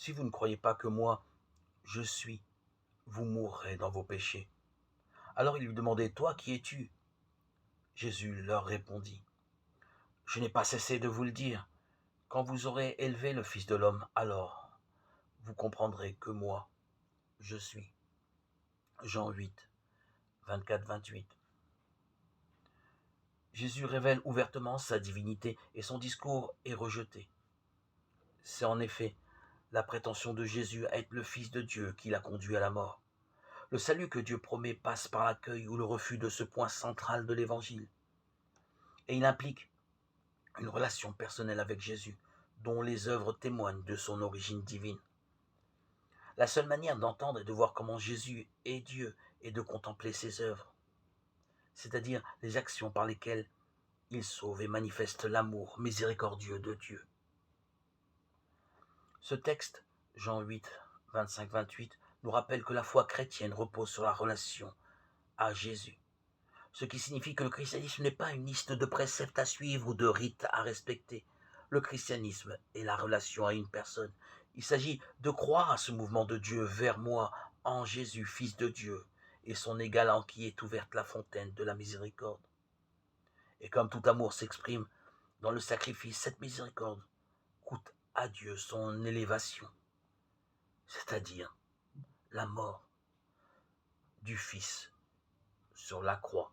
Si vous ne croyez pas que moi, je suis, vous mourrez dans vos péchés. Alors ils lui demandaient, toi, qui es-tu? Jésus leur répondit, je n'ai pas cessé de vous le dire. Quand vous aurez élevé le Fils de l'homme, alors vous comprendrez que moi, je suis. Jean 8, 24-28. Jésus révèle ouvertement sa divinité et son discours est rejeté. C'est en effet la prétention de Jésus à être le Fils de Dieu qui l'a conduit à la mort. Le salut que Dieu promet passe par l'accueil ou le refus de ce point central de l'Évangile. Et il implique une relation personnelle avec Jésus, dont les œuvres témoignent de son origine divine. La seule manière d'entendre et de voir comment Jésus est Dieu est de contempler ses œuvres, c'est-à-dire les actions par lesquelles il sauve et manifeste l'amour miséricordieux de Dieu. Ce texte, Jean 8, 25-28, nous rappelle que la foi chrétienne repose sur la relation à Jésus, ce qui signifie que le christianisme n'est pas une liste de préceptes à suivre ou de rites à respecter. Le christianisme est la relation à une personne. Il s'agit de croire à ce mouvement de Dieu vers moi, en Jésus, Fils de Dieu, et son égal en qui est ouverte la fontaine de la miséricorde. Et comme tout amour s'exprime dans le sacrifice, cette miséricorde coûte à Dieu son élévation, c'est-à-dire la mort du Fils sur la croix.